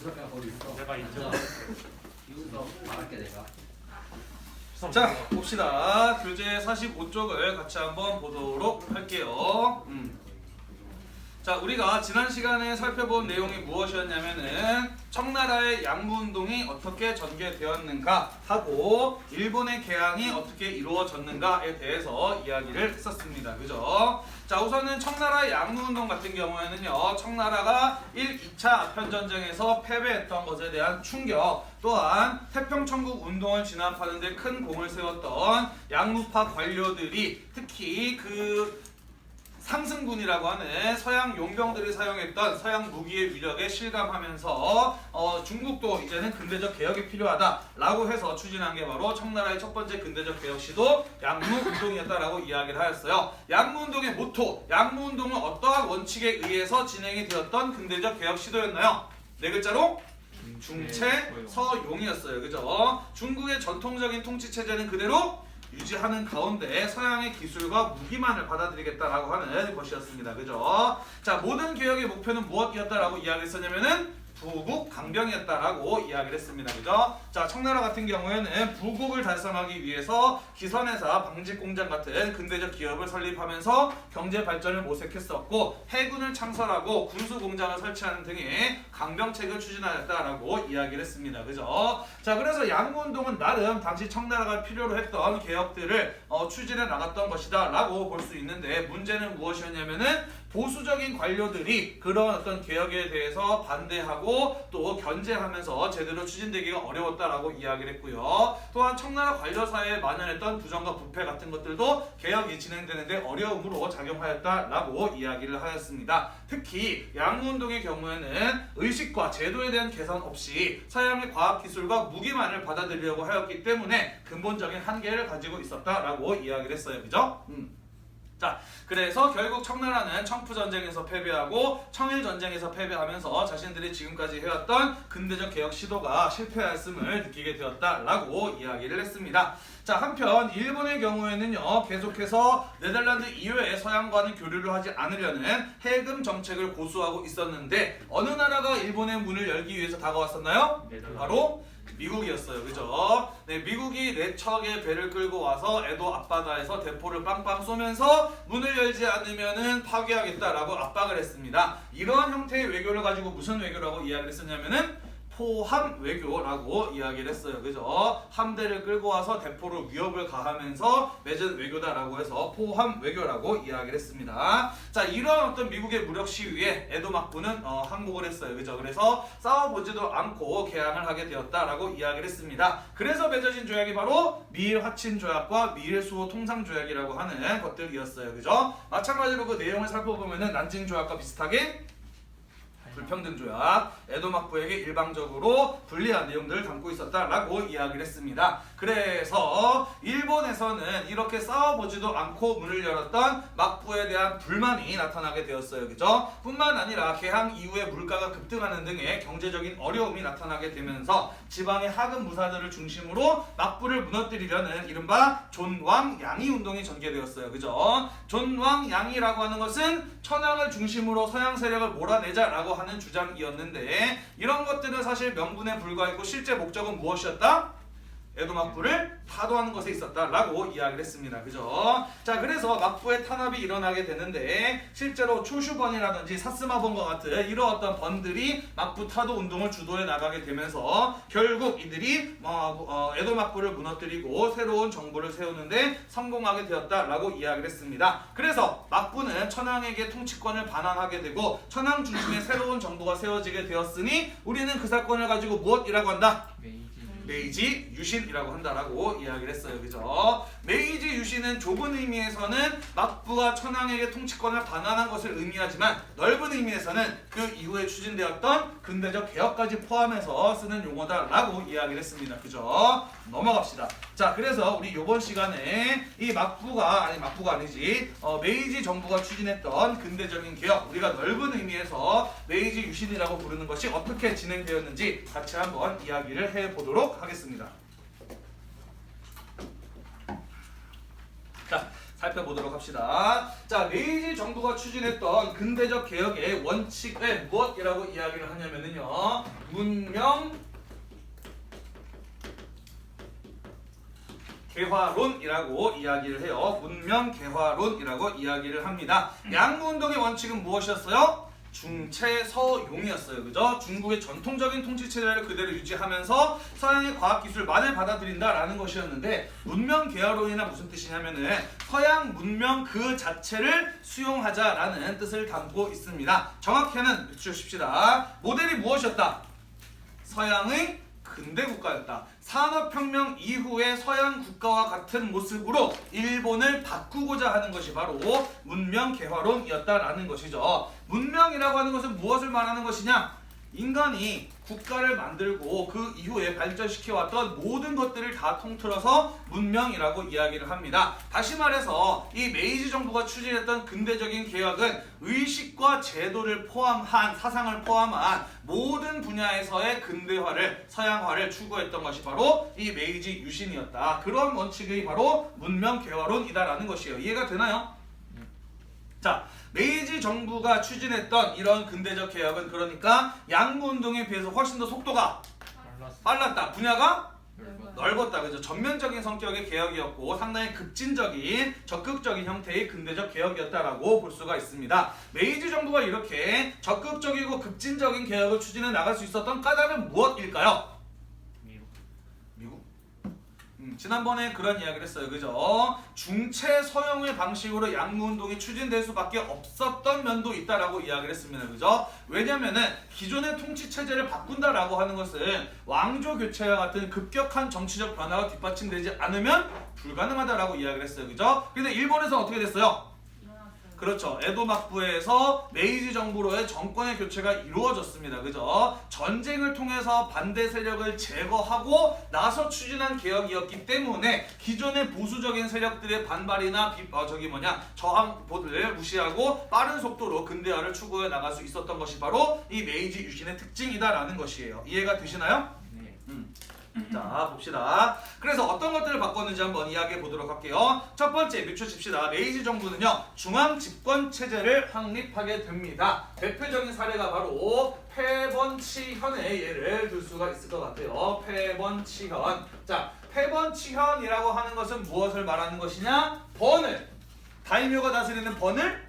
내가 인정. 이거 말할게 내가. 자 봅시다. 교재 45쪽을 같이 한번 보도록 할게요. 자 우리가 지난 시간에 살펴본 내용이 무엇이었냐면은 청나라의 양무운동이 어떻게 전개되었는가 하고 일본의 개항이 어떻게 이루어졌는가에 대해서 이야기를 했었습니다. 그죠? 자 우선은 청나라의 양무운동 같은 경우에는요 청나라가 1, 2차 아편전쟁에서 패배했던 것에 대한 충격, 또한 태평천국 운동을 진압하는 데 큰 공을 세웠던 양무파 관료들이 특히 그 상승군이라고 하는 서양 용병들이 사용했던 서양 무기의 위력에 실감하면서 중국도 이제는 근대적 개혁이 필요하다라고 해서 추진한 게 바로 청나라의 첫 번째 근대적 개혁 시도 양무운동이었다라고 이야기를 하였어요. 양무운동의 모토, 양무운동은 어떠한 원칙에 의해서 진행이 되었던 근대적 개혁 시도였나요? 네 글자로 중체서용이었어요. 그죠? 중국의 전통적인 통치 체제는 그대로 유지하는 가운데 서양의 기술과 무기만을 받아들이겠다라고 하는 것이었습니다. 그죠? 자, 모든 개혁의 목표는 무엇이었다라고 이야기했었냐면은 부국 강병이었다라고 이야기를 했습니다. 그죠? 자, 청나라 같은 경우에는 부국을 달성하기 위해서 기선회사, 방직공장 같은 근대적 기업을 설립하면서 경제 발전을 모색했었고 해군을 창설하고 군수공장을 설치하는 등의 강병책을 추진하였다라고 이야기를 했습니다. 그죠? 자, 그래서 양무운동은 나름 당시 청나라가 필요로 했던 개혁들을 추진해 나갔던 것이다 라고 볼 수 있는데 문제는 무엇이었냐면은 보수적인 관료들이 그런 어떤 개혁에 대해서 반대하고 또 견제하면서 제대로 추진되기가 어려웠다라고 이야기를 했고요. 또한 청나라 관료사회에 만연했던 부정과 부패 같은 것들도 개혁이 진행되는데 어려움으로 작용하였다라고 이야기를 하였습니다. 특히 양무운동의 경우에는 의식과 제도에 대한 개선 없이 서양의 과학기술과 무기만을 받아들이려고 하였기 때문에 근본적인 한계를 가지고 있었다라고 이야기를 했어요. 그죠? 자, 그래서 결국 청나라는 청푸전쟁에서 패배하고 청일전쟁에서 패배하면서 자신들이 지금까지 해왔던 근대적 개혁 시도가 실패했음을 느끼게 되었다라고 이야기를 했습니다. 자, 한편 일본의 경우에는요 계속해서 네덜란드 이외의 서양과는 교류를 하지 않으려는 해금 정책을 고수하고 있었는데 어느 나라가 일본의 문을 열기 위해서 다가왔었나요? 바로 미국이었어요. 그죠? 네, 미국이 4척의 배를 끌고 와서 에도 앞바다에서 대포를 빵빵 쏘면서 문을 열지 않으면은 파괴하겠다라고 압박을 했습니다. 이러한 형태의 외교를 가지고 무슨 외교라고 이야기를 했었냐면은 포함 외교라고 이야기를 했어요. 그죠? 함대를 끌고 와서 대포로 위협을 가하면서 맺은 외교다라고 해서 포함 외교라고 이야기를 했습니다. 자, 이러한 어떤 미국의 무력 시위에 에도 막부는 항복을 했어요. 그죠? 그래서 싸워보지도 않고 개항을 하게 되었다라고 이야기를 했습니다. 그래서 맺어진 조약이 바로 미일 화친 조약과 미일 수호 통상 조약이라고 하는 것들이었어요. 그죠? 마찬가지로 그 내용을 살펴보면은 난징 조약과 비슷하게 불평등 조약, 에도 막부에게 일방적으로 불리한 내용들을 담고 있었다라고 이야기를 했습니다. 그래서 일본에서는 이렇게 싸워보지도 않고 문을 열었던 막부에 대한 불만이 나타나게 되었어요. 그죠? 뿐만 아니라 개항 이후에 물가가 급등하는 등의 경제적인 어려움이 나타나게 되면서 지방의 하급 무사들을 중심으로 막부를 무너뜨리려는 이른바 존왕양이 운동이 전개되었어요. 그죠? 존왕양이라고 하는 것은 천황을 중심으로 서양 세력을 몰아내자라고 하는 주장이었는데 이런 것들은 사실 명분에 불과했고 실제 목적은 무엇이었다? 에도 막부를 타도하는 것에 있었다라고 이야기를 했습니다. 그죠? 자, 그래서 막부의 탄압이 일어나게 되는데 실제로 초슈번이라든지 사스마번과 같은 이런 어떤 번들이 막부 타도 운동을 주도해 나가게 되면서 결국 이들이 에도 막부를 무너뜨리고 새로운 정부를 세우는데 성공하게 되었다라고 이야기를 했습니다. 그래서 막부는 천황에게 통치권을 반환하게 되고 천황 중심의 새로운 정부가 세워지게 되었으니 우리는 그 사건을 가지고 무엇이라고 한다? 메이지 유신이라고 한다라고 이야기를 했어요. 그죠? 메이지 유신은 좁은 의미에서는 막부가 천황에게 통치권을 반환한 것을 의미하지만 넓은 의미에서는 그 이후에 추진되었던 근대적 개혁까지 포함해서 쓰는 용어다라고 이야기를 했습니다. 그죠? 넘어갑시다. 자, 그래서 우리 이번 시간에 이 막부가 아니지 메이지 정부가 추진했던 근대적인 개혁, 우리가 넓은 의미에서 메이지 유신이라고 부르는 것이 어떻게 진행되었는지 같이 한번 이야기를 해보도록 하겠습니다. 자, 살펴보도록 합시다. 자, 메이지 정부가 추진했던 근대적 개혁의 원칙을 무엇이라고 이야기를 하냐면요, 문 개화론이라고 이야기를 해요. 문명 개화론이라고 이야기를 합니다. 양무운동의 원칙은 무엇이었어요? 중체서용이었어요. 그죠? 중국의 전통적인 통치체제를 그대로 유지하면서 서양의 과학기술만을 받아들인다라는 것이었는데 문명 개화론이나 무슨 뜻이냐면은 서양 문명 그 자체를 수용하자라는 뜻을 담고 있습니다. 정확히는 붙여줍시다. 모델이 무엇이었다? 서양의 근대 국가였다. 산업혁명 이후의 서양 국가와 같은 모습으로 일본을 바꾸고자 하는 것이 바로 문명 개화론이었다라는 것이죠. 문명이라고 하는 것은 무엇을 말하는 것이냐? 인간이 국가를 만들고 그 이후에 발전시켜왔던 모든 것들을 다 통틀어서 문명이라고 이야기를 합니다. 다시 말해서 이 메이지 정부가 추진했던 근대적인 개혁은 의식과 제도를 포함한 사상을 포함한 모든 분야에서의 근대화를 서양화를 추구했던 것이 바로 이 메이지 유신이었다. 그런 원칙이 바로 문명 개화론이다라는 것이에요. 이해가 되나요? 자, 메이지 정부가 추진했던 이런 근대적 개혁은 그러니까 양무운동에 비해서 훨씬 더 속도가 빨랐다. 분야가 넓었다. 그죠? 전면적인 성격의 개혁이었고 상당히 급진적인 적극적인 형태의 근대적 개혁이었다라고 볼 수가 있습니다. 메이지 정부가 이렇게 적극적이고 급진적인 개혁을 추진해 나갈 수 있었던 까닭은 무엇일까요? 미국? 지난번에 그런 이야기를 했어요. 그죠? 중체 서형의 방식으로 양무운동이 추진될 수밖에 없었던 면도 있다라고 이야기를 했습니다. 그죠? 왜냐면은 기존의 통치 체제를 바꾼다라고 하는 것은 왕조 교체와 같은 급격한 정치적 변화가 뒷받침되지 않으면 불가능하다라고 이야기를 했어요. 그죠? 근데 일본에서 어떻게 됐어요? 그렇죠. 에도 막부에서 메이지 정부로의 정권의 교체가 이루어졌습니다. 그죠? 전쟁을 통해서 반대 세력을 제거하고 나서 추진한 개혁이었기 때문에 기존의 보수적인 세력들의 반발이나 저항보를 무시하고 빠른 속도로 근대화를 추구해 나갈 수 있었던 것이 바로 이 메이지 유신의 특징이다라는 것이에요. 이해가 되시나요? 네. 자, 봅시다. 그래서 어떤 것들을 바꿨는지 한번 이야기해 보도록 할게요. 첫 번째, 밑줄칩시다. 메이지 정부는요, 중앙 집권 체제를 확립하게 됩니다. 대표적인 사례가 바로 패번치현의 예를 들 수가 있을 것 같아요. 패번치현. 자, 패번치현이라고 하는 것은 무엇을 말하는 것이냐? 번을, 다이묘가 다스리는 번을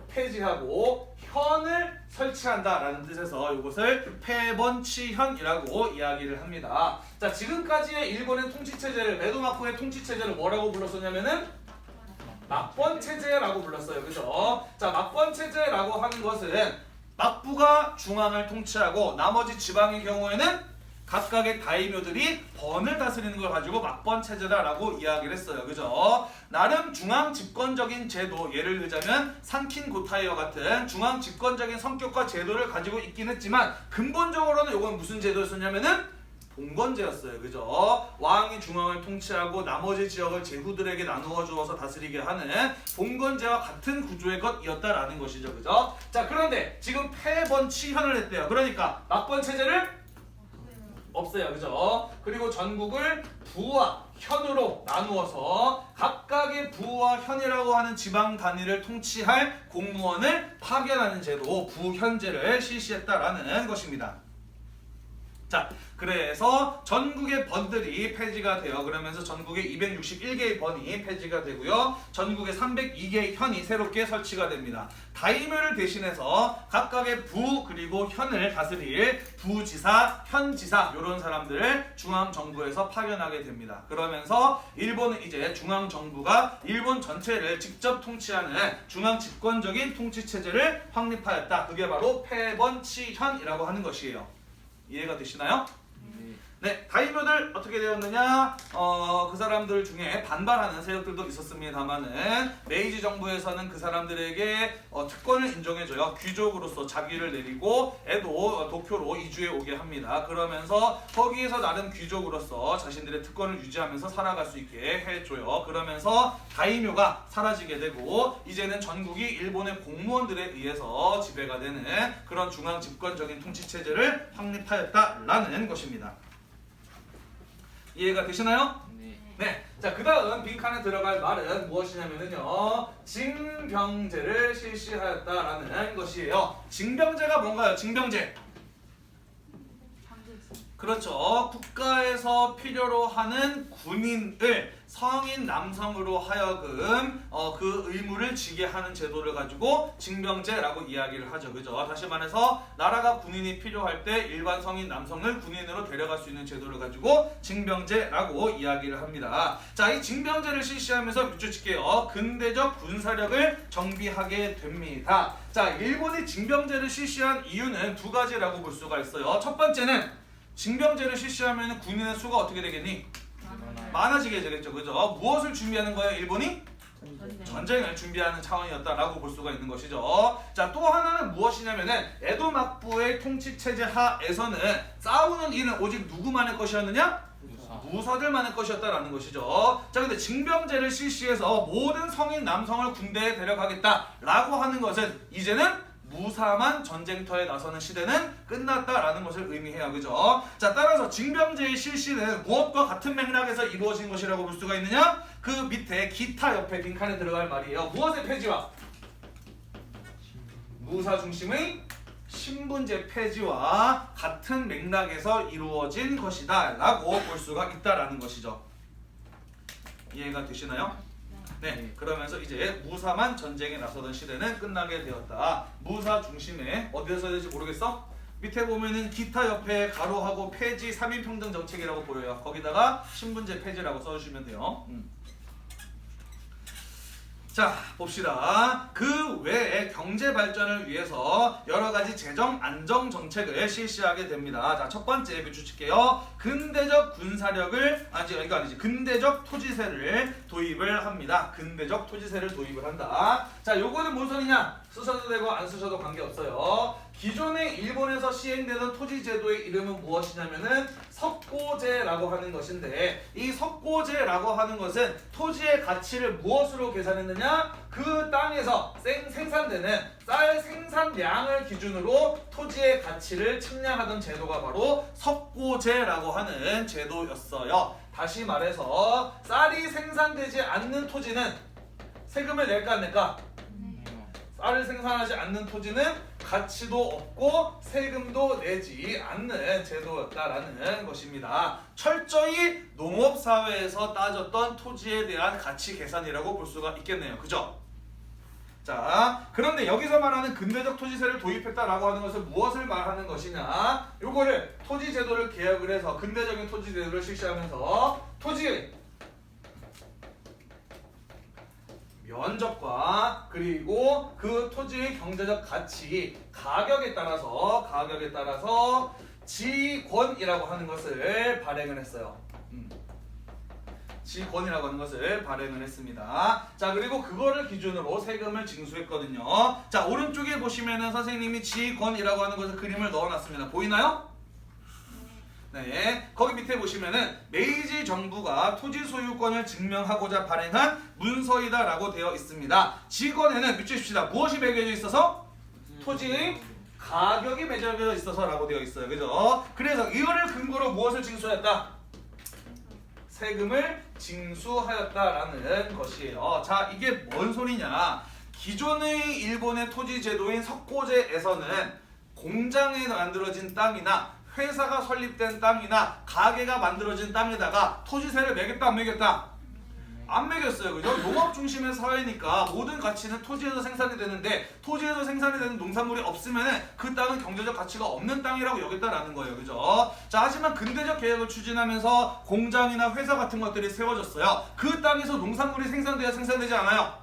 폐지하고 현을 설치한다라는 뜻에서 이것을 패번치현이라고 이야기를 합니다. 자, 지금까지의 일본의 통치체제를, 에도마쿠의 통치체제를 뭐라고 불렀었냐면은 막번체제라고 불렀어요. 그죠? 자, 막번체제라고 하는 것은 막부가 중앙을 통치하고 나머지 지방의 경우에는 각각의 다이묘들이 번을 다스리는 걸 가지고 막번 체제다라고 이야기를 했어요. 그죠? 나름 중앙 집권적인 제도, 예를 들자면 산킨 고타이와 같은 중앙 집권적인 성격과 제도를 가지고 있긴 했지만 근본적으로는 이건 무슨 제도였었냐면은 봉건제였어요. 그죠? 왕이 중앙을 통치하고 나머지 지역을 제후들에게 나누어 주어서 다스리게 하는 봉건제와 같은 구조의 것이었다라는 것이죠. 그죠? 자, 그런데 지금 패번치현을 했대요. 그러니까 막번 체제를 없어요. 그죠? 그리고 전국을 부와 현으로 나누어서 각각의 부와 현이라고 하는 지방 단위를 통치할 공무원을 파견하는 제도, 부현제를 실시했다라는 것입니다. 자, 그래서 전국의 번들이 폐지가 돼요. 그러면서 전국에 261개의 번이 폐지가 되고요. 전국에 302개의 현이 새롭게 설치가 됩니다. 다이묘를 대신해서 각각의 부 그리고 현을 다스릴 부지사, 현지사 이런 사람들을 중앙정부에서 파견하게 됩니다. 그러면서 일본은 이제 중앙정부가 일본 전체를 직접 통치하는 중앙 집권적인 통치체제를 확립하였다. 그게 바로 패번치현이라고 하는 것이에요. 이해가 되시나요? 네, 다이묘들 어떻게 되었느냐? 그 사람들 중에 반발하는 세력들도 있었습니다만은 메이지 정부에서는 그 사람들에게 특권을 인정해줘요. 귀족으로서 자기를 내리고 에도 도쿄로 이주해 오게 합니다. 그러면서 거기에서 나름 귀족으로서 자신들의 특권을 유지하면서 살아갈 수 있게 해줘요. 그러면서 다이묘가 사라지게 되고 이제는 전국이 일본의 공무원들에 의해서 지배가 되는 그런 중앙 집권적인 통치 체제를 확립하였다라는 것입니다. 이해가 되시나요? 네. 자, 그 다음 빈칸에 들어갈 말은 무엇이냐면요. 징병제를 실시하였다라는 것이에요. 징병제가 뭔가요? 징병제. 그렇죠. 국가에서 필요로 하는 군인을 성인 남성으로 하여금 그 의무를 지게 하는 제도를 가지고 징병제라고 이야기를 하죠. 그죠? 다시 말해서 나라가 군인이 필요할 때 일반 성인 남성을 군인으로 데려갈 수 있는 제도를 가지고 징병제라고 이야기를 합니다. 자, 이 징병제를 실시하면서 밑줄 칠게요. 근대적 군사력을 정비하게 됩니다. 자, 일본이 징병제를 실시한 이유는 두 가지라고 볼 수가 있어요. 첫 번째는 징병제를 실시하면 군인의 수가 어떻게 되겠니? 많아지게 되겠죠. 그죠? 무엇을 준비하는 거예요? 일본이? 전쟁을 준비하는 차원이었다라고 볼 수가 있는 것이죠. 자, 또 하나는 무엇이냐면은 에도 막부의 통치 체제 하에서는 싸우는 일은 오직 누구만의 것이었느냐? 무사들만의 것이었다라는 것이죠. 자, 근데 징병제를 실시해서 모든 성인 남성을 군대에 데려가겠다라고 하는 것은 이제는 무사만 전쟁터에 나서는 시대는 끝났다라는 것을 의미해요. 그죠? 자, 따라서 징병제의 실시는 무엇과 같은 맥락에서 이루어진 것이라고 볼 수가 있느냐? 그 밑에 기타 옆에 빈칸에 들어갈 말이에요. 무엇의 폐지와? 무사 중심의 신분제 폐지와 같은 맥락에서 이루어진 것이다 라고 볼 수가 있다라는 것이죠. 이해가 되시나요? 네, 그러면서 이제 무사만 전쟁에 나서던 시대는 끝나게 되었다. 무사 중심에 어디서 써야 될지 모르겠어? 밑에 보면은 기타 옆에 가로하고 폐지 3인평등 정책이라고 보여요. 거기다가 신분제 폐지라고 써주시면 돼요. 자, 봅시다. 그 외에 경제 발전을 위해서 여러 가지 재정 안정 정책을 실시하게 됩니다. 자, 첫 번째 밑줄 칠게요. 근대적 군사력을 이거 아니지. 근대적 토지세를 도입을 합니다. 근대적 토지세를 도입을 한다. 자, 요거는 뭔 소리냐? 쓰셔도 되고 안 쓰셔도 관계없어요. 기존에 일본에서 시행되던 토지 제도의 이름은 무엇이냐면은 석고제라고 하는 것인데, 이 석고제라고 하는 것은 토지의 가치를 무엇으로 계산했느냐? 그 땅에서 생산되는 쌀 생산량을 기준으로 토지의 가치를 측량하던 제도가 바로 석고제라고 하는 제도였어요. 다시 말해서 쌀이 생산되지 않는 토지는 세금을 낼까 안 낼까? 쌀을 생산하지 않는 토지는 가치도 없고 세금도 내지 않는 제도였다라는 것입니다. 철저히 농업사회에서 따졌던 토지에 대한 가치 계산이라고 볼 수가 있겠네요. 그죠? 자, 그런데 여기서 말하는 근대적 토지세를 도입했다라고 하는 것은 무엇을 말하는 것이냐? 요거를 토지제도를 개혁을 해서 근대적인 토지제도를 실시하면서 토지의 면적과 그리고 그 토지의 경제적 가치, 가격에 따라서 지권이라고 하는 것을 발행을 했어요. 지권이라고 하는 것을 발행을 했습니다. 자, 그리고 그거를 기준으로 세금을 징수했거든요. 자, 오른쪽에 보시면은 선생님이 지권이라고 하는 것을 그림을 넣어놨습니다. 보이나요? 네, 거기 밑에 보시면은 메이지 정부가 토지 소유권을 증명하고자 발행한 문서이다라고 되어 있습니다. 지권에는 밑줄 칩시다. 무엇이 매겨져 있어서? 토지의 가격이 매겨져 있어서라고 되어 있어요. 그죠? 그래서 이거를 근거로 무엇을 징수했다? 세금을 징수하였다라는 것이에요. 자, 이게 뭔 소리냐? 기존의 일본의 토지 제도인 석고제에서는 공장에 만들어진 땅이나 회사가 설립된 땅이나 가게가 만들어진 땅에다가 토지세를 매겼다 안 매겼다? 안 매겼어요. 그죠? 농업 중심의 사회니까 모든 가치는 토지에서 생산이 되는데 토지에서 생산이 되는 농산물이 없으면 그 땅은 경제적 가치가 없는 땅이라고 여겼다라는 거예요. 그죠? 자, 하지만 근대적 개혁을 추진하면서 공장이나 회사 같은 것들이 세워졌어요. 그 땅에서 농산물이 생산돼야 생산되지 않아요?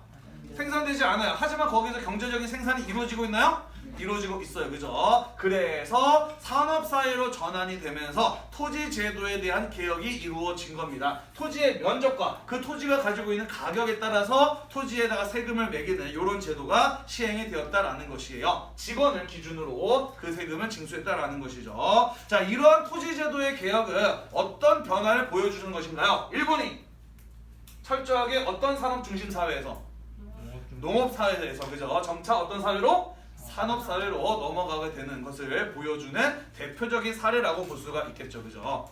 생산되지 않아요. 하지만 거기서 경제적인 생산이 이루어지고 있나요? 이루어지고 있어요. 그죠? 그래서 산업사회로 전환이 되면서 토지 제도에 대한 개혁이 이루어진 겁니다. 토지의 면적과 그 토지가 가지고 있는 가격에 따라서 토지에다가 세금을 매기는 이런 제도가 시행이 되었다라는 것이에요. 직원을 기준으로 그 세금을 징수했다라는 것이죠. 자, 이러한 토지 제도의 개혁은 어떤 변화를 보여주는 것인가요? 일본이 철저하게 어떤 산업 중심 사회에서? 농업 사회에서, 그죠? 점차 어떤 사회로? 산업사회로 넘어가게 되는 것을 보여주는 대표적인 사례라고 볼 수가 있겠죠. 그죠?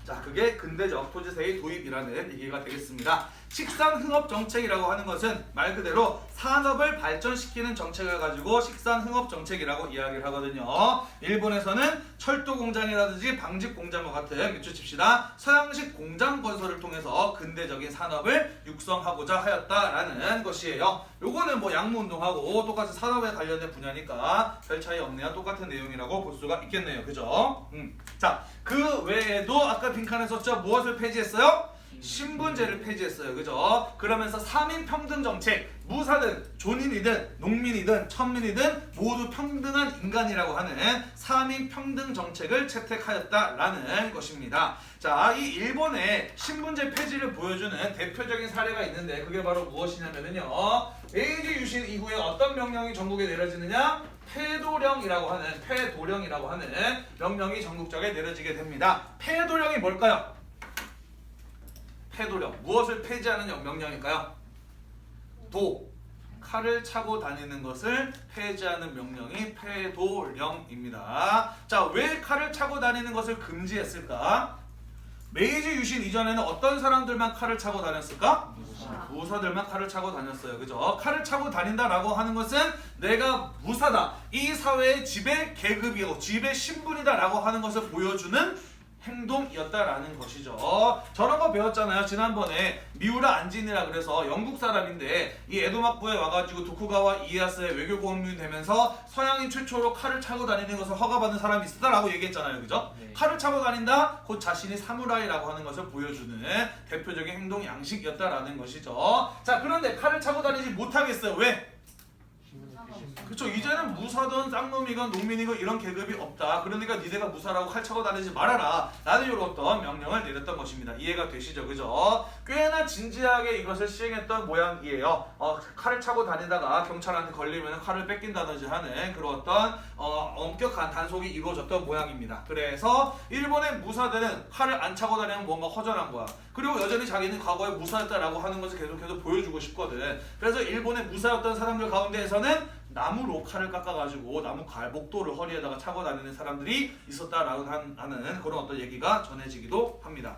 자, 그게 근대적 토지세의 도입이라는 얘기가 되겠습니다. 식산흥업 정책이라고 하는 것은 말 그대로 산업을 발전시키는 정책을 가지고 식산흥업 정책이라고 이야기를 하거든요. 일본에서는 철도 공장이라든지 방직 공장과 같은 밑줄 칩시다. 서양식 공장 건설을 통해서 근대적인 산업을 육성하고자 하였다라는 것이에요. 요거는 뭐 양무운동하고 똑같이 산업에 관련된 분야니까 별 차이 없네요. 똑같은 내용이라고 볼 수가 있겠네요. 그죠? 자, 그 외에도 아까 빈칸에 썼죠? 무엇을 폐지했어요? 신분제를 폐지했어요. 그죠? 그러면서 3인 평등 정책, 무사든 존인이든 농민이든 천민이든 모두 평등한 인간이라고 하는 3인 평등 정책을 채택하였다라는 것입니다. 자, 이 일본의 신분제 폐지를 보여주는 대표적인 사례가 있는데 그게 바로 무엇이냐면요. 메이지 유신 이후에 어떤 명령이 전국에 내려지느냐? 폐도령이라고 하는 명령이 전국적에 내려지게 됩니다. 폐도령이 뭘까요? 폐도령. 무엇을 폐지하는 명령일까요? 칼을 차고 다니는 것을 폐지하는 명령이 폐도령입니다. 자, 왜 칼을 차고 다니는 것을 금지했을까? 메이지 유신 이전에는 어떤 사람들만 칼을 차고 다녔을까? 무사들만 칼을 차고 다녔어요. 그죠? 칼을 차고 다닌다라고 하는 것은 내가 무사다. 이 사회의 지배 계급이고 지배 신분이다라고 하는 것을 보여주는 행동이었다라는 것이죠. 저런 거 배웠잖아요. 지난번에 미우라 안진이라 그래서 영국 사람인데 이 에도막부에 와가지고 도쿠가와 이에야스의 외교 고문이 되면서 서양인 최초로 칼을 차고 다니는 것을 허가받는 사람이 있었다라고 얘기했잖아요. 그죠? 네. 칼을 차고 다닌다? 곧 자신이 사무라이라고 하는 것을 보여주는 대표적인 행동 양식이었다라는 것이죠. 자, 그런데 칼을 차고 다니지 못하겠어요. 왜? 그쵸, 이제는 무사든 쌍놈이건 농민이건 이런 계급이 없다. 그러니까 니네가 무사라고 칼 차고 다니지 말아라 라는 이런 어떤 명령을 내렸던 것입니다. 이해가 되시죠? 그죠? 꽤나 진지하게 이것을 시행했던 모양이에요. 칼을 차고 다니다가 경찰한테 걸리면 칼을 뺏긴다든지 하는 그런 어떤 엄격한 단속이 이루어졌던 모양입니다. 그래서 일본의 무사들은 칼을 안 차고 다니면 뭔가 허전한 거야. 그리고 여전히 자기는 과거에 무사였다라고 하는 것을 계속해서 보여주고 싶거든. 그래서 일본의 무사였던 사람들 가운데에서는 나무로 칼을 깎아가지고 나무 목도를 허리에다가 차고 다니는 사람들이 있었다라고 하는 그런 어떤 얘기가 전해지기도 합니다.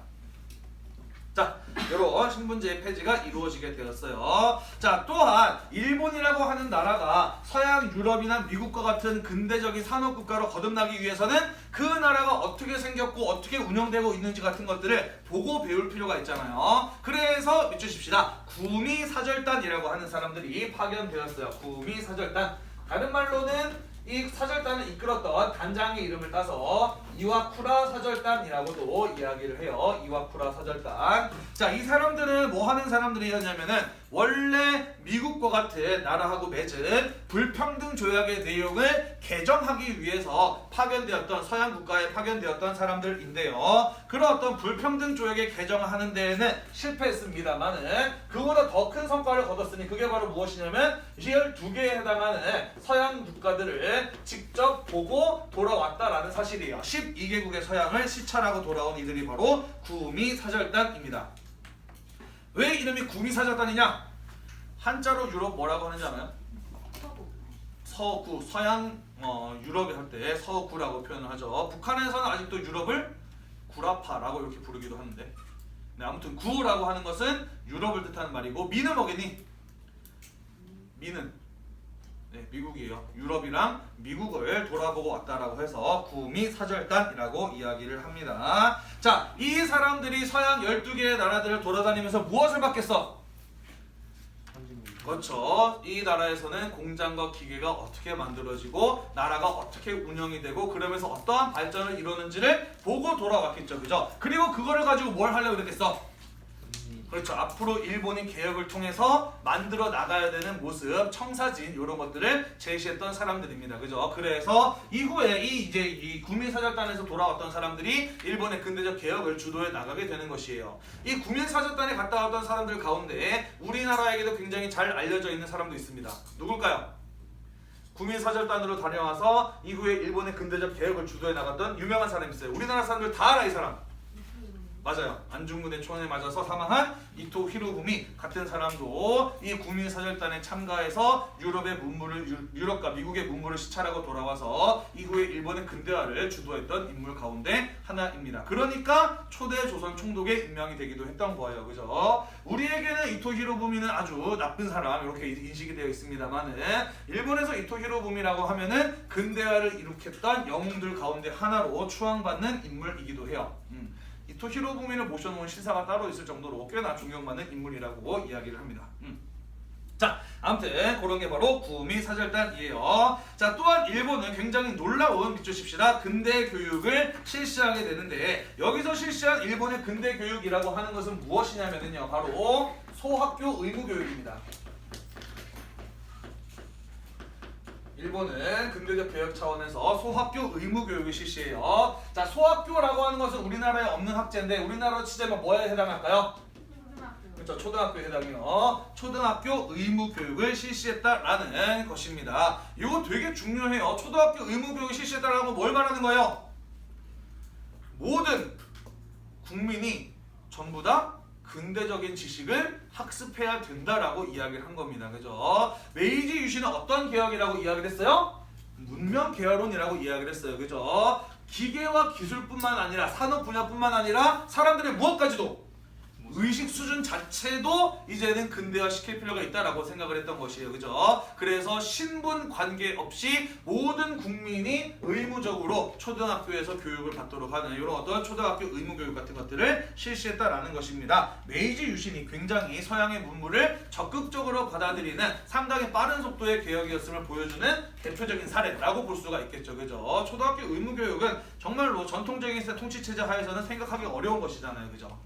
자, 이런 신분제 폐지가 이루어지게 되었어요. 자, 또한 일본이라고 하는 나라가 서양 유럽이나 미국과 같은 근대적인 산업국가로 거듭나기 위해서는 그 나라가 어떻게 생겼고 어떻게 운영되고 있는지 같은 것들을 보고 배울 필요가 있잖아요. 그래서 밑주십시다. 구미사절단이라고 하는 사람들이 파견되었어요. 구미사절단. 다른 말로는 이 사절단을 이끌었던 단장의 이름을 따서 이와쿠라 사절단이라고도 이야기를 해요. 이와쿠라 사절단. 자, 이 사람들은 뭐 하는 사람들이었냐면은 원래 미국과 같은 나라하고 맺은 불평등 조약의 내용을 개정하기 위해서 파견되었던 서양 국가에 파견되었던 사람들인데요. 그런 어떤 불평등 조약의 개정을 하는 데에는 실패했습니다만은 그보다 더 큰 성과를 거뒀으니 그게 바로 무엇이냐면 12개에 해당하는 서양 국가들을 직접 보고 돌아왔다라는 사실이에요. 12개국의 서양을 시찰하고 돌아온 이들이 바로 구미사절단입니다. 왜 이름이 구미사절단이냐? 한자로 유럽 뭐라고 하는지 아나요? 서구, 서양 유럽에 할 때 서구라고 표현을 하죠. 북한에서는 아직도 유럽을 구라파라고 이렇게 부르기도 하는데, 네, 아무튼 구라고 하는 것은 유럽을 뜻하는 말이고 미는 뭐겠니? 미는 네, 미국이에요. 유럽이랑 미국을 돌아보고 왔다라고 해서 구미사절단이라고 이야기를 합니다. 자, 이 사람들이 서양 12개의 나라들을 돌아다니면서 무엇을 받겠어? 그렇죠. 이 나라에서는 공장과 기계가 어떻게 만들어지고 나라가 어떻게 운영이 되고 그러면서 어떠한 발전을 이루는지를 보고 돌아왔겠죠. 그죠? 그리고 그거를 가지고 뭘 하려고 그랬겠어? 그렇죠. 앞으로 일본이 개혁을 통해서 만들어 나가야 되는 모습, 청사진 이런 것들을 제시했던 사람들입니다. 그죠? 그래서 이후에 이 구민사절단에서 돌아왔던 사람들이 일본의 근대적 개혁을 주도해 나가게 되는 것이에요. 이 구민사절단에 갔다 왔던 사람들 가운데 우리나라에게도 굉장히 잘 알려져 있는 사람도 있습니다. 누굴까요? 구민사절단으로 다녀와서 이후에 일본의 근대적 개혁을 주도해 나갔던 유명한 사람이 있어요. 우리나라 사람들 다 알아, 이 사람. 맞아요. 안중근의 총에 맞아서 사망한 이토 히로부미 같은 사람도 이 국민사절단에 참가해서 유럽과 미국의 문물을 시찰하고 돌아와서 이후에 일본의 근대화를 주도했던 인물 가운데 하나입니다. 그러니까 초대 조선 총독에 임명이 되기도 했던 거예요. 그죠? 우리에게는 이토 히로부미는 아주 나쁜 사람 이렇게 인식이 되어 있습니다만 일본에서 이토 히로부미라고 하면은 근대화를 일으켰던 영웅들 가운데 하나로 추앙받는 인물이기도 해요. 이토 히로부미를 모셔놓은 시사가 따로 있을 정도로 꽤나 존경받는 인물이라고 이야기를 합니다. 자, 아무튼 그런 게 바로 구미사절단이에요. 자, 또한 일본은 굉장히 놀라운 믿으십시다 근대 교육을 실시하게 되는데 여기서 실시한 일본의 근대 교육이라고 하는 것은 무엇이냐면요, 바로 소학교 의무 교육입니다. 일본은 근대적 개혁 차원에서 소학교 의무 교육을 실시해요. 자, 소학교라고 하는 것은 우리나라에 없는 학제인데 우리나라로 치자면 뭐에 해당할까요? 그렇죠, 초등학교에 해당해요. 초등학교 의무 교육을 실시했다라는 것입니다. 이거 되게 중요해요. 초등학교 의무 교육을 실시했다라는 건 뭘 말하는 거예요? 모든 국민이 전부 다 근대적인 지식을 학습해야 된다라고 이야기를 한 겁니다. 그죠? 메이지 유신은 어떤 개혁이라고 이야기를 했어요? 문명 개화론이라고 이야기를 했어요. 그죠? 기계와 기술뿐만 아니라 산업 분야뿐만 아니라 사람들의 무엇까지도 의식 수준 자체도 이제는 근대화 시킬 필요가 있다라고 생각을 했던 것이에요. 그죠? 그래서 신분 관계없이 모든 국민이 의무적으로 초등학교에서 교육을 받도록 하는 이런 어떤 초등학교 의무 교육 같은 것들을 실시했다라는 것입니다. 메이지 유신이 굉장히 서양의 문물을 적극적으로 받아들이는 상당히 빠른 속도의 개혁이었음을 보여주는 대표적인 사례라고 볼 수가 있겠죠. 그죠? 초등학교 의무 교육은 정말로 전통적인 통치체제 하에서는 생각하기 어려운 것이잖아요. 그죠?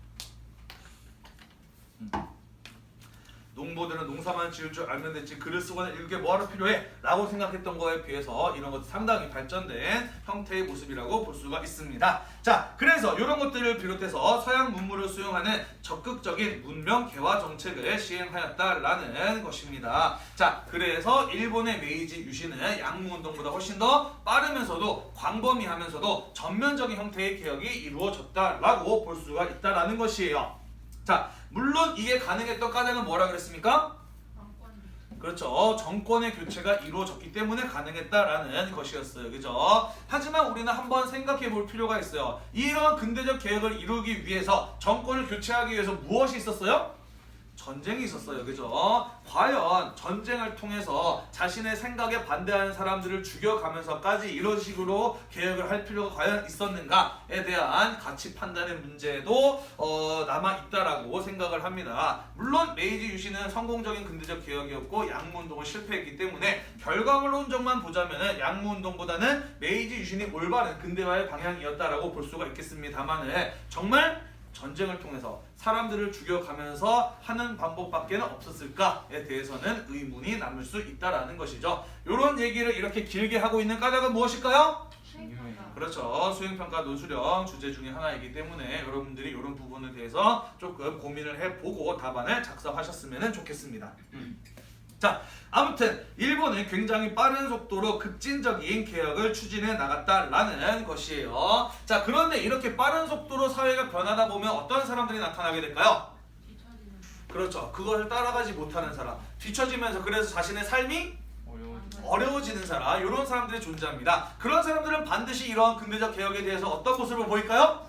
농부들은 농사만 지을 줄 알면 됐지 글을 쓰거나 읽게 뭐하러 필요해? 라고 생각했던 거에 비해서 이런 것도 상당히 발전된 형태의 모습이라고 볼 수가 있습니다. 자, 그래서 이런 것들을 비롯해서 서양 문물을 수용하는 적극적인 문명 개화 정책을 시행하였다라는 것입니다. 자, 그래서 일본의 메이지 유신은 양무운동보다 훨씬 더 빠르면서도 광범위하면서도 전면적인 형태의 개혁이 이루어졌다라고 볼 수가 있다라는 것이에요. 자, 물론 이게 가능했던 까닭은 뭐라 그랬습니까? 그렇죠. 정권의 교체가 이루어졌기 때문에 가능했다라는 것이었어요. 그죠? 하지만 우리는 한번 생각해 볼 필요가 있어요. 이러한 근대적 개혁을 이루기 위해서 정권을 교체하기 위해서 무엇이 있었어요? 전쟁이 있었어요. 그죠? 과연 전쟁을 통해서 자신의 생각에 반대하는 사람들을 죽여가면서까지 이런 식으로 개혁을 할 필요가 과연 있었는가에 대한 가치 판단의 문제도 남아있다라고 생각을 합니다. 물론 메이지 유신은 성공적인 근대적 개혁이었고 양무운동은 실패했기 때문에 결과론적만 보자면 양무운동보다는 메이지 유신이 올바른 근대화의 방향이었다라고 볼 수가 있겠습니다만 정말 전쟁을 통해서 사람들을 죽여가면서 하는 방법밖에 없었을까에 대해서는 의문이 남을 수 있다라는 것이죠. 이런 얘기를 이렇게 길게 하고 있는 까닭은 무엇일까요? 그렇죠. 수행평가 논술형 주제 중에 하나이기 때문에 여러분들이 이런 부분에 대해서 조금 고민을 해보고 답안을 작성하셨으면 좋겠습니다. 자, 아무튼 일본은 굉장히 빠른 속도로 급진적인 개혁을 추진해 나갔다라는 것이에요. 자, 그런데 이렇게 빠른 속도로 사회가 변하다 보면 어떤 사람들이 나타나게 될까요? 그렇죠. 그것을 따라가지 못하는 사람, 뒤처지면서 그래서 자신의 삶이 어려워지는 사람, 이런 사람들이 존재합니다. 그런 사람들은 반드시 이러한 근대적 개혁에 대해서 어떤 모습을 보일까요?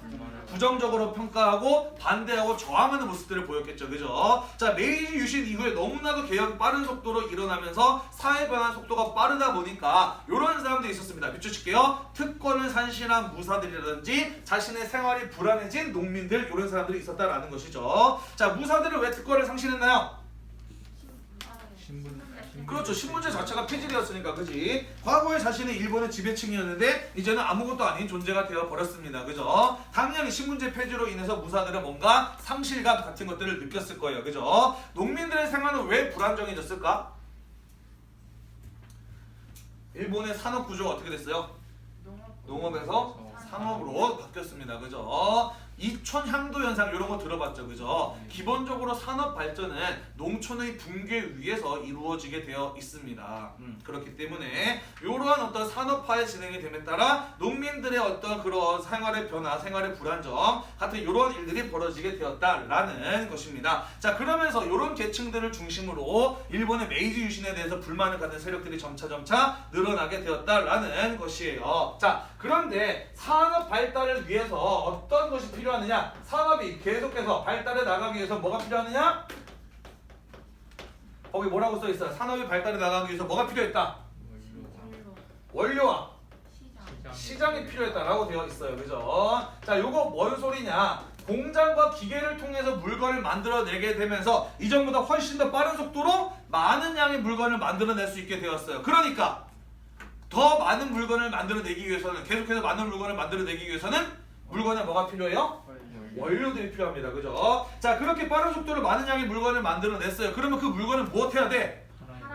부정적으로 평가하고 반대하고 저항하는 모습들을 보였겠죠. 그죠? 자, 메이지 유신 이후에 너무나도 개혁이 빠른 속도로 일어나면서 사회 변화 속도가 빠르다 보니까 이런 사람들이 있었습니다. 비춰칠게요. 특권을 산신한 무사들이라든지 자신의 생활이 불안해진 농민들, 이런 사람들이 있었다라는 것이죠. 자, 무사들은 왜 특권을 상실했나요? 그렇죠. 신분제 자체가 폐지되었으니까, 그지? 과거에 자신은 일본의 지배층이었는데 이제는 아무것도 아닌 존재가 되어 버렸습니다. 그죠? 당연히 신분제 폐지로 인해서 무사들은 뭔가 상실감 같은 것들을 느꼈을 거예요. 그죠? 농민들의 생활은 왜 불안정해졌을까? 일본의 산업 구조가 어떻게 됐어요? 농업에서 상업으로 바뀌었습니다. 그죠? 이촌 향도 현상 이런 거 들어봤죠, 그죠? 기본적으로 산업 발전은 농촌의 붕괴 위에서 이루어지게 되어 있습니다. 그렇기 때문에 이러한 어떤 산업화의 진행이 됨에 따라 농민들의 어떤 그런 생활의 변화, 생활의 불안정 같은 이러한 일들이 벌어지게 되었다라는 것입니다. 자, 그러면서 이런 계층들을 중심으로 일본의 메이지 유신에 대해서 불만을 갖는 세력들이 점차 늘어나게 되었다라는 것이에요. 자, 그런데 산업 발달을 위해서 어떤 것이 필요하느냐? 산업이 계속해서 발달해 나가기 위해서 뭐가 필요하느냐? 거기 뭐라고 써 있어요? 산업이 발달해 나가기 위해서 뭐가 필요했다? 원료와 시장이 필요했다라고 되어 있어요. 그죠? 자, 요거 뭔 소리냐? 공장과 기계를 통해서 물건을 만들어내게 되면서 이전보다 훨씬 더 빠른 속도로 많은 양의 물건을 만들어낼 수 있게 되었어요. 그러니까 더 많은 물건을 만들어내기 위해서는, 계속해서 많은 물건을 만들어내기 위해서는 물건에 뭐가 필요해요? 원료들이 필요합니다. 그죠? 자, 그렇게 빠른 속도로 많은 양의 물건을 만들어냈어요. 그러면 그 물건을 무엇해야 돼?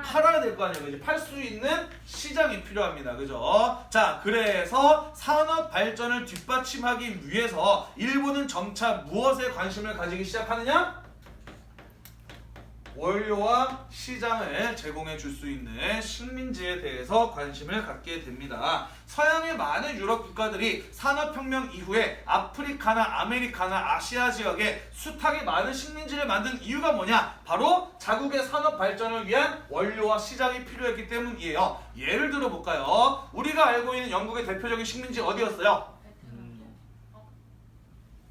팔아야 될 거 아니에요. 팔 수 있는 시장이 필요합니다. 그죠? 자, 그래서 산업 발전을 뒷받침하기 위해서 일본은 점차 무엇에 관심을 가지기 시작하느냐? 원료와 시장을 제공해 줄 수 있는 식민지에 대해서 관심을 갖게 됩니다. 서양의 많은 유럽 국가들이 산업혁명 이후에 아프리카나 아메리카나 아시아 지역에 숱하게 많은 식민지를 만든 이유가 뭐냐? 바로 자국의 산업 발전을 위한 원료와 시장이 필요했기 때문이에요. 예를 들어 볼까요? 우리가 알고 있는 영국의 대표적인 식민지 어디였어요?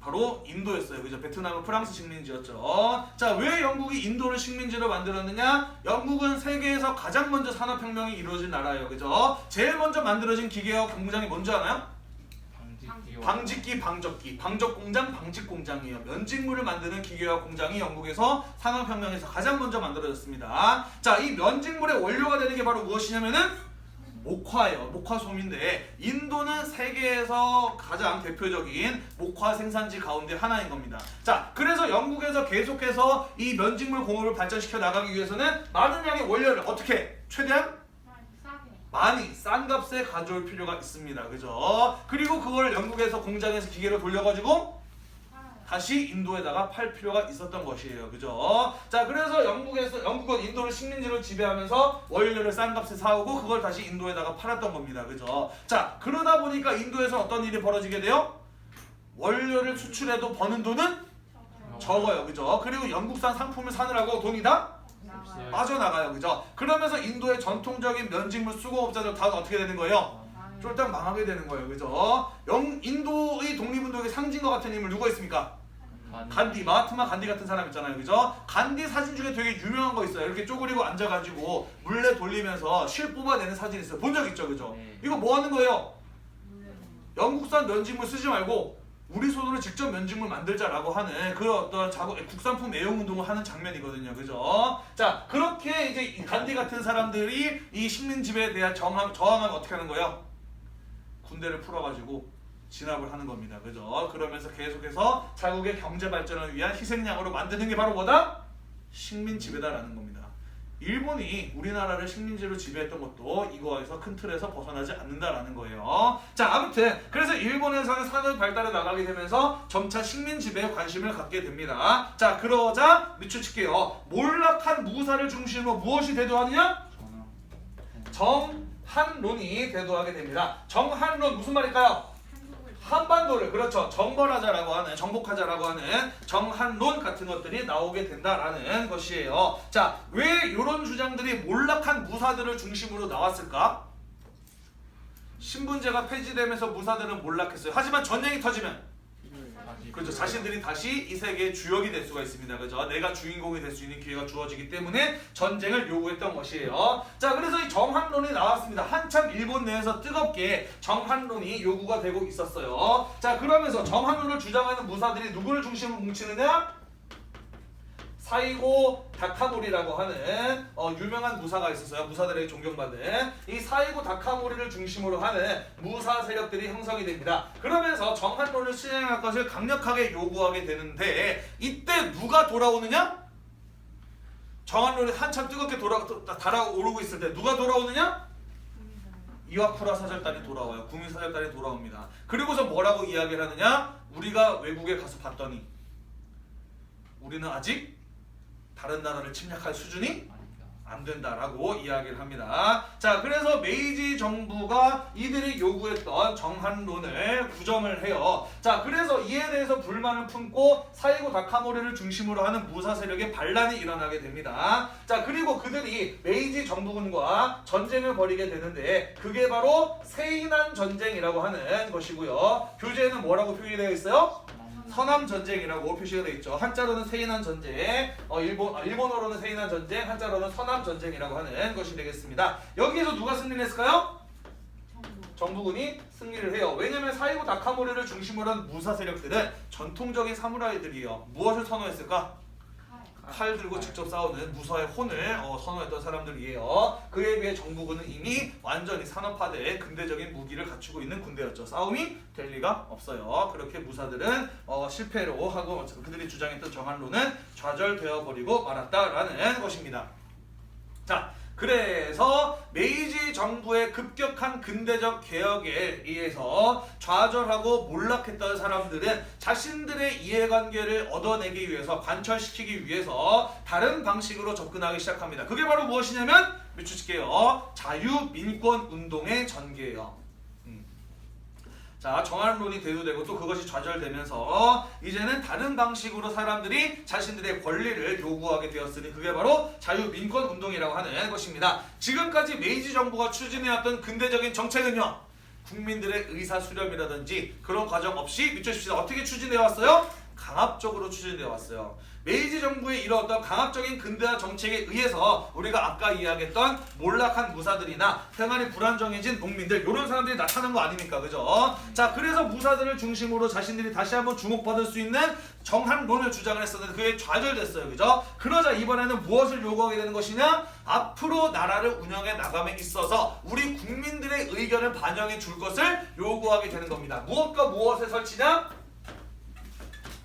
바로 인도였어요. 그죠? 베트남은 프랑스 식민지였죠. 자, 왜 영국이 인도를 식민지로 만들었느냐? 영국은 세계에서 가장 먼저 산업혁명이 이루어진 나라예요. 그죠? 제일 먼저 만들어진 기계와 공장이 뭔지 아나요? 방직기, 방적기. 방적공장, 방직공장이에요. 면직물을 만드는 기계와 공장이 영국에서 산업혁명에서 가장 먼저 만들어졌습니다. 자, 이 면직물의 원료가 되는 게 바로 무엇이냐면은 목화예요. 목화솜인데 인도는 세계에서 가장 대표적인 목화 생산지 가운데 하나인 겁니다. 자, 그래서 영국에서 계속해서 이 면직물 공업을 발전시켜 나가기 위해서는 많은 양의 원료를 어떻게 최대한 많이 싼 값에 가져올 필요가 있습니다. 그죠? 그리고 그걸 영국에서 공장에서 기계로 돌려가지고 다시 인도에다가 팔 필요가 있었던 것이에요. 그죠? 자, 그래서 영국은 인도를 식민지로 지배하면서 원료를 싼 값에 사오고 그걸 다시 인도에다가 팔았던 겁니다. 그죠? 자, 그러다 보니까 인도에서 어떤 일이 벌어지게 돼요? 원료를 수출해도 버는 돈은 적어요. 그죠? 그리고 영국산 상품을 사느라고 돈이 다 빠져나가요. 그죠? 그러면서 인도의 전통적인 면직물 수공업자들 다 어떻게 되는 거예요? 쫄딱 망하게 되는 거예요. 그죠? 인도의 독립운동의 상징과 같은 인물 누가 있습니까? 간디, 마하트마 간디 같은 사람 있잖아요. 그죠? 간디 사진 중에 되게 유명한 거 있어요. 이렇게 쪼그리고 앉아가지고 물레 돌리면서 실 뽑아내는 사진 있어요. 본 적 있죠? 그죠? 이거 뭐 하는 거예요? 영국산 면직물 쓰지 말고 우리 손으로 직접 면직물 만들자라고 하는 그런 어떤 국산품 애용운동을 하는 장면이거든요. 그죠? 자, 그렇게 이제 간디 같은 사람들이 이 식민지배에 대한 저항하면 어떻게 하는 거예요? 군대를 풀어가지고 진압을 하는 겁니다. 그죠? 그러면서 계속해서 자국의 경제 발전을 위한 희생양으로 만드는 게 바로 뭐다? 식민 지배다라는 겁니다. 일본이 우리나라를 식민지로 지배했던 것도 이거에서 큰 틀에서 벗어나지 않는다라는 거예요. 자, 아무튼 그래서 일본에서는 산업 발달에 나가게 되면서 점차 식민 지배에 관심을 갖게 됩니다. 자, 그러자 밑줄칠게요. 몰락한 무사를 중심으로 무엇이 대두하느냐? 정한론이 대두하게 됩니다. 정한론 무슨 말일까요? 한반도를 그렇죠. 정벌하자라고 하는, 정복하자라고 하는 정한론 같은 것들이 나오게 된다라는 것이에요. 자, 왜 이런 주장들이 몰락한 무사들을 중심으로 나왔을까? 신분제가 폐지되면서 무사들은 몰락했어요. 하지만 전쟁이 터지면 그렇죠. 자신들이 다시 이 세계의 주역이 될 수가 있습니다. 그죠? 내가 주인공이 될 수 있는 기회가 주어지기 때문에 전쟁을 요구했던 것이에요. 자, 그래서 이 정한론이 나왔습니다. 한참 일본 내에서 뜨겁게 정한론이 요구가 되고 있었어요. 자, 그러면서 정한론을 주장하는 무사들이 누구를 중심으로 뭉치느냐? 사이고 다카모리라고 하는 유명한 무사가 있었어요. 무사들에게 존경받는 이 사이고 다카모리를 중심으로 하는 무사 세력들이 형성이 됩니다. 그러면서 정한론을 실행할 것을 강력하게 요구하게 되는데 이때 누가 돌아오느냐? 정한론이 한참 뜨겁게 달아오르고 있을 때 누가 돌아오느냐? 이와쿠라 사절단이 돌아와요. 구미 사절단이 돌아옵니다. 그리고서 뭐라고 이야기를 하느냐? 우리가 외국에 가서 봤더니 우리는 아직 다른 나라를 침략할 수준이 안 된다라고 이야기를 합니다. 자, 그래서 메이지 정부가 이들이 요구했던 정한론을 부정을 해요. 자, 그래서 이에 대해서 불만을 품고 사이고 다카모리를 중심으로 하는 무사 세력의 반란이 일어나게 됩니다. 자, 그리고 그들이 메이지 정부군과 전쟁을 벌이게 되는데 그게 바로 세이난 전쟁이라고 하는 것이고요. 교재에는 뭐라고 표기되어 있어요? 서남 전쟁이라고 표시가 되어 있죠. 한자로는 세이난 전쟁, 일본어로는 세이난 전쟁, 한자로는 서남 전쟁이라고 하는 것이 되겠습니다. 여기에서 누가 승리를 했을까요? 정부군이 승리를 해요. 왜냐면 사이고 다카모리를 중심으로 한 무사 세력들은 전통적인 사무라이들이에요. 무엇을 선호했을까? 칼 들고 직접 싸우는 무사의 혼을 선호했던 사람들이에요. 그에 비해 정부군은 이미 완전히 산업화된 근대적인 무기를 갖추고 있는 군대였죠. 싸움이 될 리가 없어요. 그렇게 무사들은 실패로 하고 그들이 주장했던 정한론은 좌절되어 버리고 말았다라는 것입니다. 자, 그래서 메이지 정부의 급격한 근대적 개혁에 의해서 좌절하고 몰락했던 사람들은 자신들의 이해관계를 얻어내기 위해서, 관철시키기 위해서 다른 방식으로 접근하기 시작합니다. 그게 바로 무엇이냐면 밑줄칠게요. 자유민권운동의 전개예요. 자, 정한론이 대두되고 또 그것이 좌절되면서 이제는 다른 방식으로 사람들이 자신들의 권리를 요구하게 되었으니 그게 바로 자유민권운동이라고 하는 것입니다. 지금까지 메이지 정부가 추진해왔던 근대적인 정책은요, 국민들의 의사수렴이라든지 그런 과정 없이 밑줄칩시다. 어떻게 추진해왔어요? 강압적으로 추진되어 왔어요. 메이지 정부의 이런 어떤 강압적인 근대화 정책에 의해서 우리가 아까 이야기했던 몰락한 무사들이나 생활이 불안정해진 농민들, 이런 사람들이 나타난 거 아닙니까? 그죠? 자, 그래서 무사들을 중심으로 자신들이 다시 한번 주목받을 수 있는 정한론을 주장을 했었는데 그게 좌절됐어요. 그죠? 그러자 이번에는 무엇을 요구하게 되는 것이냐? 앞으로 나라를 운영해 나감에 있어서 우리 국민들의 의견을 반영해 줄 것을 요구하게 되는 겁니다. 무엇과 무엇의 설치냐?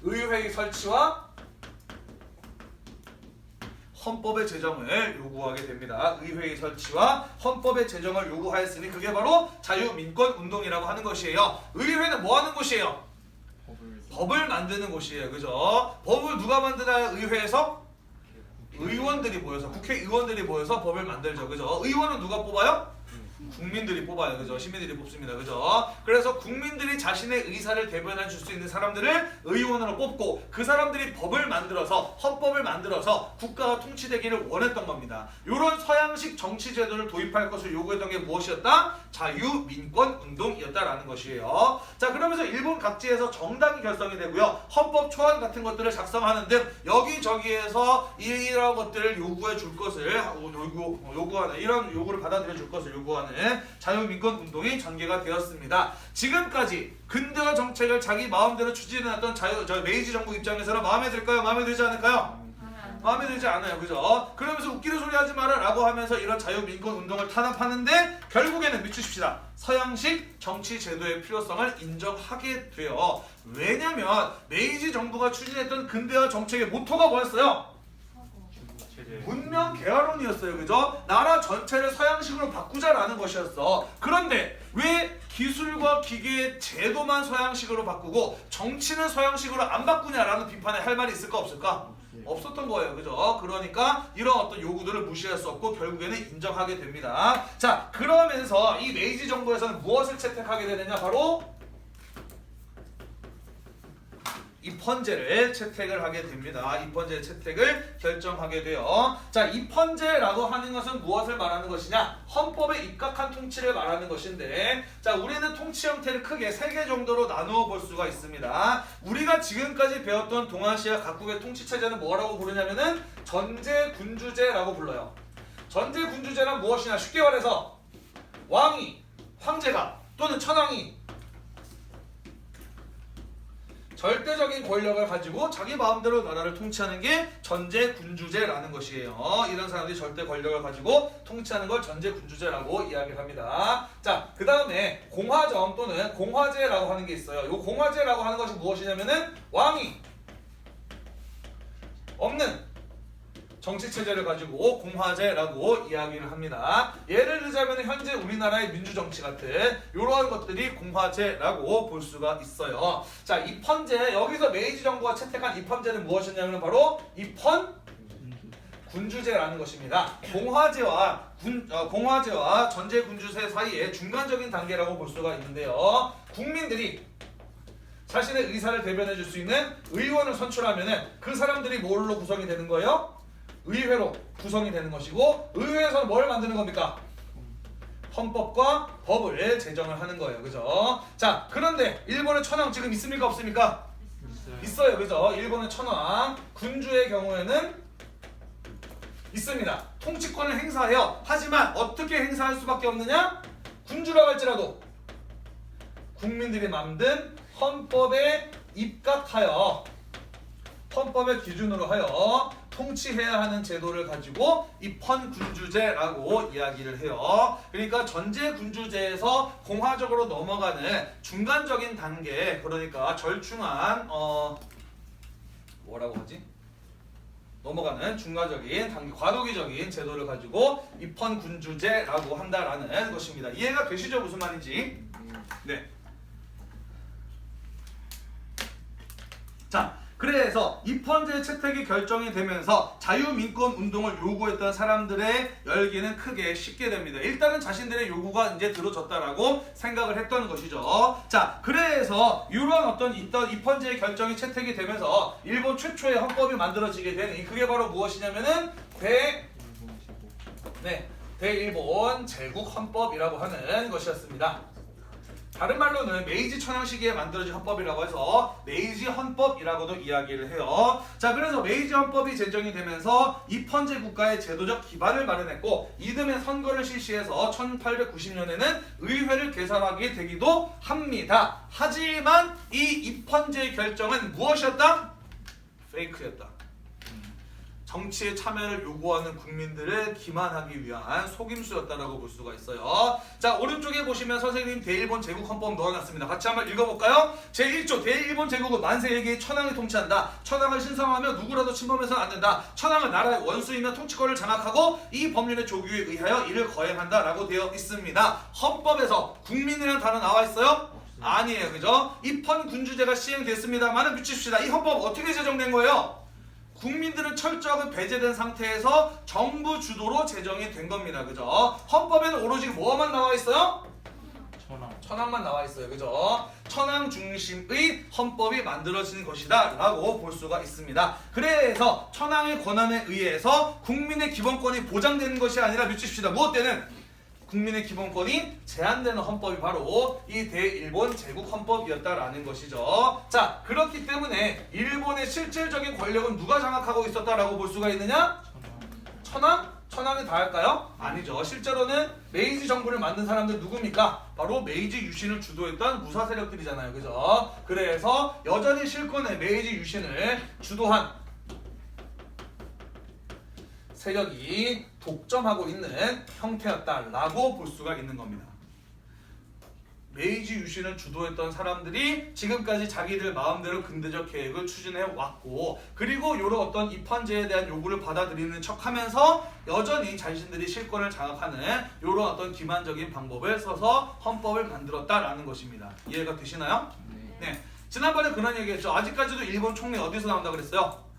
의회의 설치와 헌법의 제정을 요구하게 됩니다. 의회의 설치와 헌법의 제정을 요구하였으니 그게 바로 자유민권운동이라고 하는 것이에요. 의회는 뭐 하는 곳이에요? 법을 만드는 곳이에요. 그죠? 법을 누가 만드나요? 의회에서? 의원들이 모여서, 국회의원들이 모여서 법을 만들죠. 그죠? 의원은 누가 뽑아요? 국민들이 뽑아요. 그죠? 시민들이 뽑습니다. 그죠? 그래서 국민들이 자신의 의사를 대변해 줄 수 있는 사람들을 의원으로 뽑고 그 사람들이 법을 만들어서, 헌법을 만들어서 국가가 통치되기를 원했던 겁니다. 이런 서양식 정치 제도를 도입할 것을 요구했던 게 무엇이었다? 자유민권운동이었다라는 것이에요. 자, 그러면서 일본 각지에서 정당이 결성이 되고요. 헌법 초안 같은 것들을 작성하는 등 여기저기에서 이러한 것들을 요구해 줄 것을 요구하는, 이런 요구를 받아들여 줄 것을 요구하는 자유민권운동이 전개가 되었습니다. 지금까지 근대화 정책을 자기 마음대로 추진해왔던 메이지 정부 입장에서는 마음에 들까요? 마음에 들지 않을까요? 마음에 들지 않아요. 그죠? 그러면서 웃기는 소리 하지 마라 라고 하면서 이런 자유민권운동을 탄압하는데 결국에는 미치십시다. 서양식 정치 제도의 필요성을 인정하게 돼요. 왜냐면 메이지 정부가 추진했던 근대화 정책의 모토가 뭐였어요? 문명 개화론이었어요. 그죠? 나라 전체를 서양식으로 바꾸자라는 것이었어. 그런데 왜 기술과 기계의 제도만 서양식으로 바꾸고 정치는 서양식으로 안 바꾸냐라는 비판에 할 말이 있을까 없을까? 없었던 거예요. 그죠? 그러니까 이런 어떤 요구들을 무시할 수 없고 결국에는 인정하게 됩니다. 자, 그러면서 이 메이지 정부에서는 무엇을 채택하게 되느냐? 바로 입헌제를 채택을 하게 됩니다. 입헌제 채택을 결정하게 돼요. 자, 입헌제라고 하는 것은 무엇을 말하는 것이냐? 헌법에 입각한 통치를 말하는 것인데, 자, 우리는 통치 형태를 크게 3개 정도로 나누어 볼 수가 있습니다. 우리가 지금까지 배웠던 동아시아 각국의 통치 체제는 뭐라고 부르냐면은 전제군주제라고 불러요. 전제군주제란 무엇이냐? 쉽게 말해서 왕이, 황제가 또는 천황이 절대적인 권력을 가지고 자기 마음대로 나라를 통치하는 게 전제군주제라는 것이에요. 이런 사람들이 절대 권력을 가지고 통치하는 걸 전제군주제라고 이야기를 합니다. 자, 그 다음에 공화정 또는 공화제라고 하는 게 있어요. 이 공화제라고 하는 것이 무엇이냐면은 왕이 없는 정치 체제를 가지고 공화제라고 이야기를 합니다. 예를 들자면 현재 우리나라의 민주정치 같은 이러한 것들이 공화제라고 볼 수가 있어요. 자, 입헌제, 여기서 메이지 정부가 채택한 입헌제는 무엇이냐면 바로 입헌 군주제라는 것입니다. 공화제와 전제 군주제 사이의 중간적인 단계라고 볼 수가 있는데요. 국민들이 자신의 의사를 대변해 줄 수 있는 의원을 선출하면은 그 사람들이 뭘로 구성이 되는 거예요? 의회로 구성이 되는 것이고, 의회에서는 뭘 만드는 겁니까? 헌법과 법을 제정을 하는 거예요. 그죠? 자, 그런데 일본의 천황 지금 있습니까? 없습니까? 있어요. 그죠? 일본의 천황, 군주의 경우에는 있습니다. 통치권을 행사해요. 하지만 어떻게 행사할 수밖에 없느냐? 군주라고 할지라도 국민들이 만든 헌법에 입각하여 헌법의 기준으로 하여 통치해야 하는 제도를 가지고 입헌군주제라고 이야기를 해요. 그러니까 전제군주제에서 공화적으로 넘어가는 중간적인 단계, 그러니까 절충한 뭐라고 하지? 넘어가는 중간적인 단계, 과도기적인 제도를 가지고 입헌군주제라고 한다라는 것입니다. 이해가 되시죠? 무슨 말인지? 네. 자, 그래서 입헌제 채택이 결정이 되면서 자유민권 운동을 요구했던 사람들의 열기는 크게 식게 됩니다. 일단은 자신들의 요구가 이제 들어졌다라고 생각을 했던 것이죠. 자, 그래서 이런 어떤 있던 입헌제의 결정이 채택이 되면서 일본 최초의 헌법이 만들어지게 되니 그게 바로 무엇이냐면은 대일본 제국 헌법이라고 하는 것이었습니다. 다른 말로는 메이지 천황 시기에 만들어진 헌법이라고 해서 메이지 헌법이라고도 이야기를 해요. 자, 그래서 메이지 헌법이 제정이 되면서 입헌제 국가의 제도적 기반을 마련했고, 이듬해 선거를 실시해서 1890년에는 의회를 개설하게 되기도 합니다. 하지만 이 입헌제 결정은 무엇이었다? 페이크였다. 정치에 참여를 요구하는 국민들을 기만하기 위한 속임수였다라고 볼 수가 있어요. 자, 오른쪽에 보시면 선생님 대일본 제국 헌법 넣어놨습니다. 같이 한번 읽어볼까요? 제1조 대일본 제국은 만세일기에 천황이 통치한다. 천황을 신성하며 누구라도 침범해서는 안 된다. 천황은 나라의 원수이며 통치권을 장악하고 이 법률의 조규에 의하여 이를 거행한다 라고 되어 있습니다. 헌법에서 국민이라는 단어 나와 있어요? 아니에요. 그죠? 입헌군주제가 시행됐습니다만은 미칩시다. 이 헌법 어떻게 제정된 거예요? 국민들은 철저하게 배제된 상태에서 정부 주도로 제정이 된 겁니다. 그죠? 헌법에는 오로지 뭐만 나와 있어요? 천황만 나와 있어요. 그죠? 천황 중심의 헌법이 만들어진 것이다 라고 볼 수가 있습니다. 그래서 천황의 권한에 의해서 국민의 기본권이 보장되는 것이 아니라 미칩시다. 무엇 때는? 국민의 기본권이 제한되는 헌법이 바로 이 대일본 제국 헌법이었다라는 것이죠. 자, 그렇기 때문에 일본의 실질적인 권력은 누가 장악하고 있었다라고 볼 수가 있느냐? 천황? 천황이 다 할까요? 아니죠. 실제로는 메이지 정부를 만든 사람들 누굽니까? 바로 메이지 유신을 주도했던 무사 세력들이잖아요. 그죠? 그래서 여전히 실권의 메이지 유신을 주도한 세력이 독점하고 있는 형태였다라고 볼 수가 있는 겁니다. 메이지 유신을 주도했던 사람들이 지금까지 자기들 마음대로 근대적 계획을 추진해 왔고, 그리고 이런 어떤 입헌제에 대한 요구를 받아들이는 척하면서 여전히 자신들이 실권을 장악하는 이런 어떤 기만적인 방법을 써서 헌법을 만들었다라는 것입니다. 이해가 되시나요? 네. 지난번에 그런 얘기했죠. 아직까지도 일본 총리 어디서 나온다 그랬어요?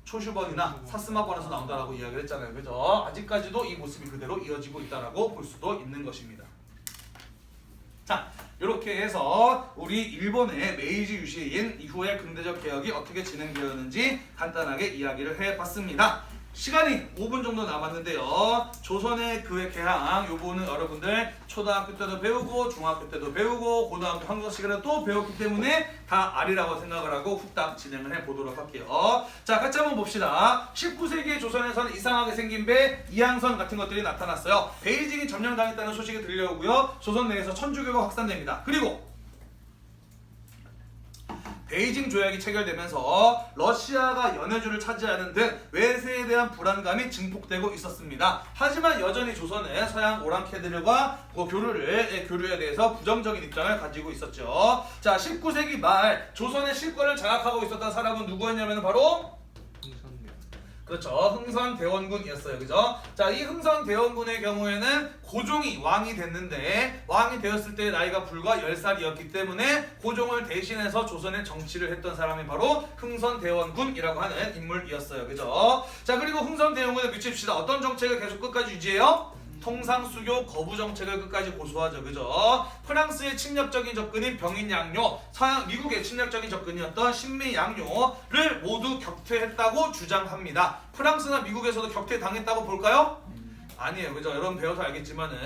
초슈번이나 사스마번에서 나온다라고 이야기를 했잖아요. 그죠? 아직까지도 이 모습이 그대로 이어지고 있다라고 볼 수도 있는 것입니다. 자, 이렇게 해서 우리 일본의 메이지 유신 이후의 근대적 개혁이 어떻게 진행되었는지 간단하게 이야기를 해봤습니다. 시간이 5분 정도 남았는데요. 조선의 그의 개항, 요거는 여러분들 초등학교 때도 배우고 중학교 때도 배우고 고등학교 한국어 시간에 또 배웠기 때문에 다 알이라고 생각을 하고 후딱 진행을 해보도록 할게요. 자, 같이 한번 봅시다. 19세기의 조선에서는 이상하게 생긴 배, 이항선 같은 것들이 나타났어요. 베이징이 점령당했다는 소식이 들려오고요. 조선 내에서 천주교가 확산됩니다. 그리고 베이징 조약이 체결되면서 러시아가 연해주를 차지하는 등 외세에 대한 불안감이 증폭되고 있었습니다. 하지만 여전히 조선은 서양 오랑캐들과 교류에 대해서 부정적인 입장을 가지고 있었죠. 자, 19세기 말 조선의 실권을 장악하고 있었던 사람은 누구였냐면 바로 그렇죠. 흥선대원군이었어요. 그죠? 자, 이 흥선대원군의 경우에는 고종이 왕이 됐는데 왕이 되었을 때 나이가 불과 10살이었기 때문에 고종을 대신해서 조선의 정치를 했던 사람이 바로 흥선대원군이라고 하는 인물이었어요. 그죠? 자, 그리고 흥선대원군에 미칩시다. 어떤 정책을 계속 끝까지 유지해요? 통상수교 거부 정책을 끝까지 고수하죠. 그죠? 프랑스의 침략적인 접근인 병인양요, 미국의 침략적인 접근이었던 신미양요를 모두 격퇴했다고 주장합니다. 프랑스나 미국에서도 격퇴당했다고 볼까요? 아니에요. 그죠? 여러분 배워서 알겠지만은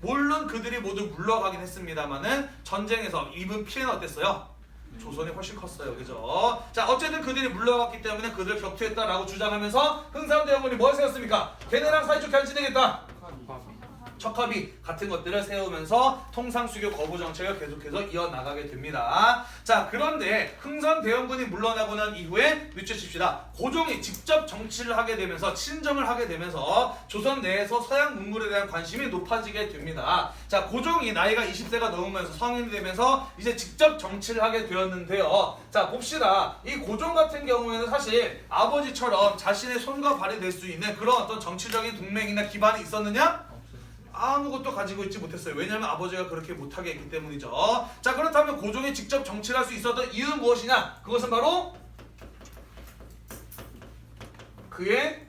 물론 그들이 모두 물러가긴 했습니다만은 전쟁에서 입은 피해는 어땠어요? 조선이 훨씬 컸어요. 그죠? 자, 어쨌든 그들이 물러갔기 때문에 그들을 격퇴했다라고 주장하면서 흥선대원군이 뭘 세웠습니까? 걔네랑 사이좋게 안 지내겠다. 척합의 같은 것들을 세우면서 통상수교 거부 정책을 계속해서 이어나가게 됩니다. 자, 그런데 흥선대원군이 물러나고 난 이후에 미치십시다. 고종이 직접 정치를 하게 되면서 친정을 하게 되면서 조선 내에서 서양 문물에 대한 관심이 높아지게 됩니다. 자, 고종이 나이가 20세가 넘으면서 성인이 되면서 이제 직접 정치를 하게 되었는데요. 자, 봅시다. 이 고종 같은 경우에는 사실 아버지처럼 자신의 손과 발이 될 수 있는 그런 어떤 정치적인 동맹이나 기반이 있었느냐? 아무것도 가지고 있지 못했어요. 왜냐하면 아버지가 그렇게 못하게 했기 때문이죠. 자, 그렇다면 고종이 직접 정치를 할 수 있었던 이유는 무엇이냐? 그것은 바로 그의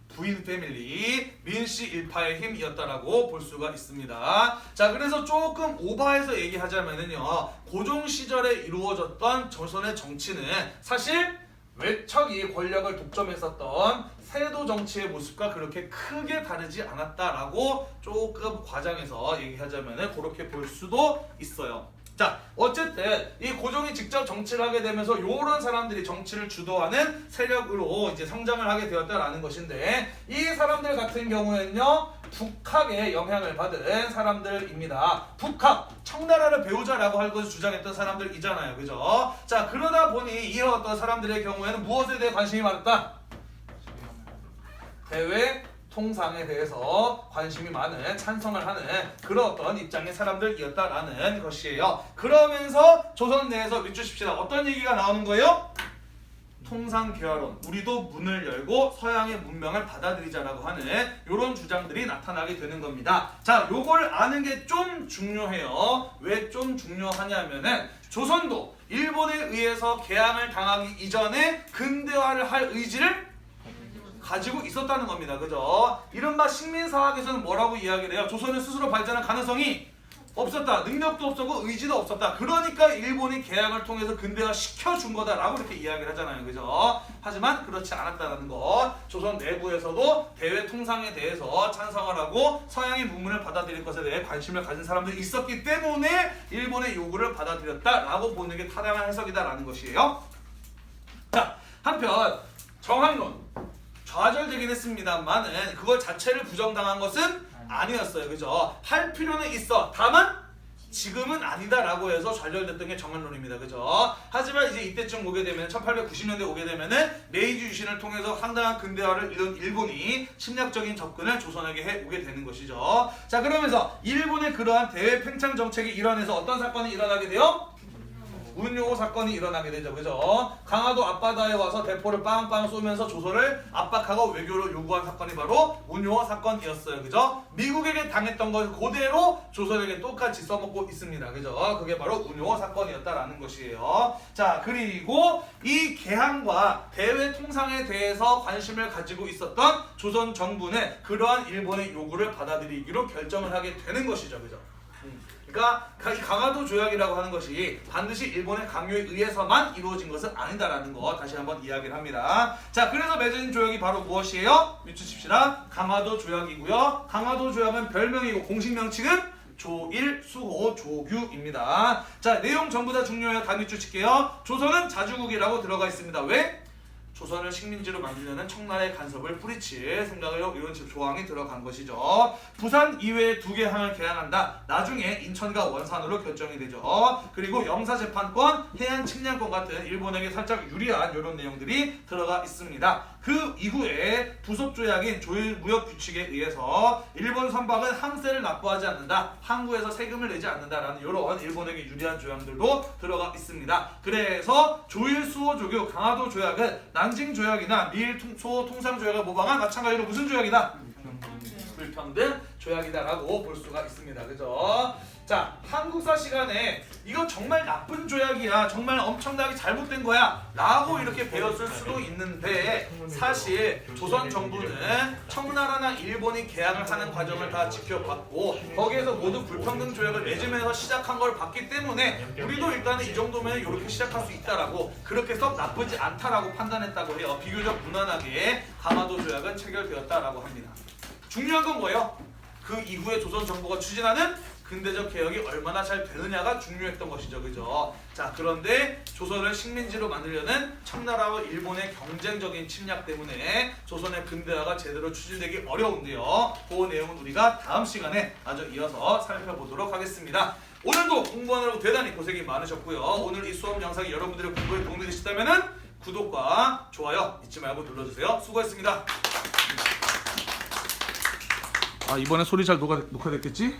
부인 패밀리 민씨 일파의 힘이었다라고 볼 수가 있습니다. 자, 그래서 조금 오버해서 얘기하자면은요, 고종 시절에 이루어졌던 조선의 정치는 사실 외척이 권력을 독점했었던 세도 정치의 모습과 그렇게 크게 다르지 않았다라고 조금 과장해서 얘기하자면 그렇게 볼 수도 있어요. 자, 어쨌든 이 고종이 직접 정치를 하게 되면서 요런 사람들이 정치를 주도하는 세력으로 이제 성장을 하게 되었다라는 것인데, 이 사람들 같은 경우에는요, 북학의 영향을 받은 사람들입니다. 북학, 청나라를 배우자라고 할 것을 주장했던 사람들이잖아요. 그죠? 자, 그러다 보니 이런 어떤 사람들의 경우에는 무엇에 대해 관심이 많았다? 대외 통상에 대해서 관심이 많은, 찬성을 하는 그런 어떤 입장의 사람들이었다라는 것이에요. 그러면서 조선 내에서 믿주십시다. 어떤 얘기가 나오는 거예요? 통상개화론, 우리도 문을 열고 서양의 문명을 받아들이자라고 하는 이런 주장들이 나타나게 되는 겁니다. 자, 요걸 아는 게 좀 중요해요. 왜 좀 중요하냐면은 조선도 일본에 의해서 개항을 당하기 이전에 근대화를 할 의지를 가지고 있었다는 겁니다. 그죠? 이른바 식민사학에서는 뭐라고 이야기를 해요? 조선은 스스로 발전할 가능성이 없었다. 능력도 없었고 의지도 없었다. 그러니까 일본이 개항을 통해서 근대화 시켜준 거다라고 이렇게 이야기를 하잖아요. 그죠? 하지만 그렇지 않았다는 것. 조선 내부에서도 대외 통상에 대해서 찬성을 하고 서양의 문물을 받아들일 것에 대해 관심을 가진 사람들이 있었기 때문에 일본의 요구를 받아들였다라고 보는 게 타당한 해석이다라는 것이에요. 자, 한편 정학론 좌절되긴 했습니다만은 그걸 자체를 부정당한 것은 아니었어요. 그죠? 할 필요는 있어. 다만 지금은 아니다라고 해서 좌절됐던 게 정학론입니다. 그죠? 하지만 이제 이때쯤 오게 되면 1890년대 오게 되면은 메이지 유신을 통해서 상당한 근대화를 이룬 일본이 침략적인 접근을 조선에게 해 오게 되는 것이죠. 자, 그러면서 일본의 그러한 대외 팽창 정책이 일환해서 어떤 사건이 일어나게 돼요? 운요 사건이 일어나게 되죠. 그죠? 강화도 앞바다에 와서 대포를 빵빵 쏘면서 조선을 압박하고 외교를 요구한 사건이 바로 운요 사건이었어요. 그죠? 미국에게 당했던 걸 그대로 조선에게 똑같이 써먹고 있습니다. 그죠? 그게 바로 운요 사건이었다라는 것이에요. 자, 그리고 이 개항과 대외 통상에 대해서 관심을 가지고 있었던 조선 정부는 그러한 일본의 요구를 받아들이기로 결정을 하게 되는 것이죠. 그죠? 그러니까 이 강화도 조약이라고 하는 것이 반드시 일본의 강요에 의해서만 이루어진 것은 아니다라는 거 다시 한번 이야기를 합니다. 자, 그래서 맺은 조약이 바로 무엇이에요? 밑주십시다. 강화도 조약이고요. 강화도 조약은 별명이고 공식 명칭은 조일, 수호, 조규입니다. 자, 내용 전부 다 중요해요. 다 밑주칠게요. 조선은 자주국이라고 들어가 있습니다. 왜? 조선을 식민지로 만들려는 청나라의 간섭을 뿌리칠 생각으로 이런 조항이 들어간 것이죠. 부산 이외에 2개 항을 개항한다. 나중에 인천과 원산으로 결정이 되죠. 그리고 영사재판권, 해안 측량권 같은 일본에게 살짝 유리한 이런 내용들이 들어가 있습니다. 그 이후에 부속 조약인 조일무역규칙에 의해서 일본 선박은 항세를 납부하지 않는다, 항구에서 세금을 내지 않는다라는 이런 일본에게 유리한 조약들도 들어가 있습니다. 그래서 조일수호조교 강화도 조약은 난징 조약이나 미일 수호 통상 조약을 모방한 마찬가지로 무슨 조약이다? 불평등 조약이다라고 볼 수가 있습니다. 그죠? 자, 한국사 시간에 이건 정말 나쁜 조약이야, 정말 엄청나게 잘못된 거야 라고 이렇게 배웠을 수도 있는데, 사실 조선 정부는 청나라나 일본이 계약을 하는 과정을 다 지켜봤고 거기에서 모두 불평등 조약을 맺으면서 시작한 걸 봤기 때문에 우리도 일단은 이 정도면 이렇게 시작할 수 있다라고, 그렇게 썩 나쁘지 않다라고 판단했다고 해요. 비교적 무난하게 강화도 조약은 체결되었다라고 합니다. 중요한 건 뭐예요? 그 이후에 조선 정부가 추진하는 근대적 개혁이 얼마나 잘 되느냐가 중요했던 것이죠. 그죠? 자, 그런데 조선을 식민지로 만들려는 청나라와 일본의 경쟁적인 침략 때문에 조선의 근대화가 제대로 추진되기 어려운데요. 그 내용은 우리가 다음 시간에 마저 이어서 살펴보도록 하겠습니다. 오늘도 공부하느라고 대단히 고생이 많으셨고요. 오늘 이 수업 영상이 여러분들의 공부에 도움이 되셨다면 구독과 좋아요 잊지 말고 눌러주세요. 수고했습니다. 이번에 소리 잘 녹화됐겠지?